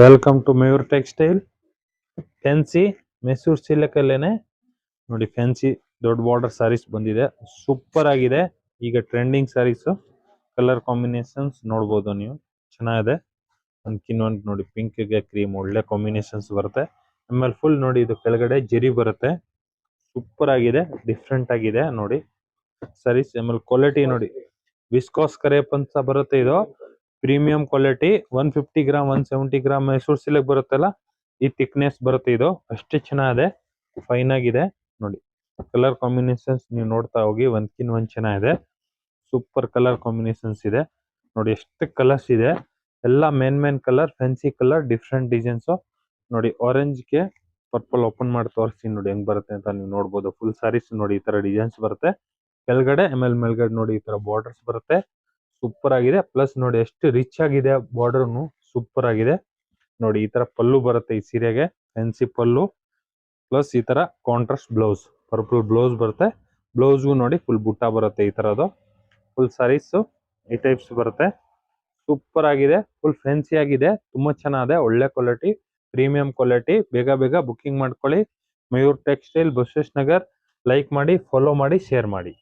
Welcome to Mayur textile. Fancy Mysore ಸಿಲ್ಕಲ್ಲೇನೆ ನೋಡಿ, fancy ದೊಡ್ಡ ಬಾರ್ಡರ್ ಸಾರೀಸ್ ಬಂದಿದೆ. ಸೂಪರ್ ಆಗಿದೆ. ಈಗ ಟ್ರೆಂಡಿಂಗ್ ಸಾರೀಸ್ ಕಲರ್ ಕಾಂಬಿನೇಷನ್ಸ್ ನೋಡ್ಬೋದು ನೀವು, ಚೆನ್ನಾಗಿದೆ. ಒಂದ್ ನೋಡಿ, ಪಿಂಕ್ ಗೆ ಕ್ರೀಮ್ ಒಳ್ಳೆ ಕಾಂಬಿನೇಷನ್ಸ್ ಬರುತ್ತೆ. ಆಮೇಲೆ ಫುಲ್ ನೋಡಿ, ಇದು ಕೆಳಗಡೆ ಜೆರಿ ಬರುತ್ತೆ. ಸೂಪರ್ ಆಗಿದೆ, ಡಿಫ್ರೆಂಟ್ ಆಗಿದೆ ನೋಡಿ ಸಾರೀಸ್. ಆಮೇಲೆ ಕ್ವಾಲಿಟಿ ನೋಡಿ, ವಿಸ್ಕಾಸ್ ಕರೇಪ್ ಅಂತ ಬರುತ್ತೆ. ಇದು premium quality. 150 gram 170 gram Mysuru silk ಬರುತ್ತಲ್ಲ, ಈ ಥಿಕ್ನೆಸ್ ಬರುತ್ತೆ. ಇದು ಅಷ್ಟೇ ಚೆನ್ನಾಗಿದೆ, ಫೈನ್ ಆಗಿದೆ ನೋಡಿ. ಕಲರ್ ಕಾಂಬಿನೇಷನ್ಸ್ ನೀವು ನೋಡ್ತಾ ಹೋಗಿ, ಒಂದ್ ಚೆನ್ನಾಗಿದೆ. ಸೂಪರ್ ಕಲರ್ ಕಾಂಬಿನೇಷನ್ಸ್ ಇದೆ ನೋಡಿ. ಎಷ್ಟು ಕಲರ್ಸ್ ಇದೆ, ಎಲ್ಲ main colour, fancy colour, different designs ನೋಡಿ. ಆರೆಂಜ್ ಗೆ ಪರ್ಪಲ್ ಓಪನ್ ಮಾಡಿ ತೋರಿಸ್ತೀನಿ ನೋಡಿ ಹೆಂಗ್ ಬರುತ್ತೆ ಅಂತ ನೀವು ನೋಡ್ಬೋದು. ಫುಲ್ ಸಾರೀಸ್ ನೋಡಿ, ಈ ತರ ಡಿಸೈನ್ಸ್ ಬರುತ್ತೆ ಕೆಳಗಡೆ. ಆಮೇಲೆ ಮೇಲ್ಗಡೆ ನೋಡಿ, ಈ ತರ ಬಾರ್ಡರ್ಸ್ ಬರುತ್ತೆ. ಸೂಪರ್ ಆಗಿದೆ. ಪ್ಲಸ್ ನೋಡಿ, ಎಷ್ಟು ರಿಚ್ ಆಗಿದೆ ಬಾರ್ಡರ್, ಸೂಪರ್ ಆಗಿದೆ ನೋಡಿ. ಈ ತರ ಪಲ್ಲು ಬರುತ್ತೆ ಈ ಸೀರೆಗೆ, ಫ್ಯಾನ್ಸಿ ಪಲ್ಲು. ಪ್ಲಸ್ ಈ ತರ ಕಾಂಟ್ರಾಸ್ಟ್ ಬ್ಲೌಸ್, ಪರ್ಪಲ್ ಬ್ಲೌಸ್ ಬರುತ್ತೆ. ಬ್ಲೌಸ್ಗೂ ನೋಡಿ ಫುಲ್ ಬುಟ್ಟ ಬರುತ್ತೆ ಈ ತರದ್ದು. ಫುಲ್ ಸಾರೀಸ್ ಈ ಟೈಪ್ಸ್ ಬರುತ್ತೆ. ಸೂಪರ್ ಆಗಿದೆ, ಫುಲ್ ಫ್ಯಾನ್ಸಿ ಆಗಿದೆ, ತುಂಬಾ ಚೆನ್ನಾಗಿದೆ. ಒಳ್ಳೆ ಕ್ವಾಲಿಟಿ, ಪ್ರೀಮಿಯಂ ಕ್ವಾಲಿಟಿ. ಬೇಗ ಬೇಗ ಬುಕಿಂಗ್ ಮಾಡ್ಕೊಳ್ಳಿ. ಮಯೂರ್ ಟೆಕ್ಸ್ಟೈಲ್, ಬಸವೇಶ್ವರ ನಗರ್. ಲೈಕ್ ಮಾಡಿ, ಫಾಲೋ ಮಾಡಿ, ಶೇರ್ ಮಾಡಿ.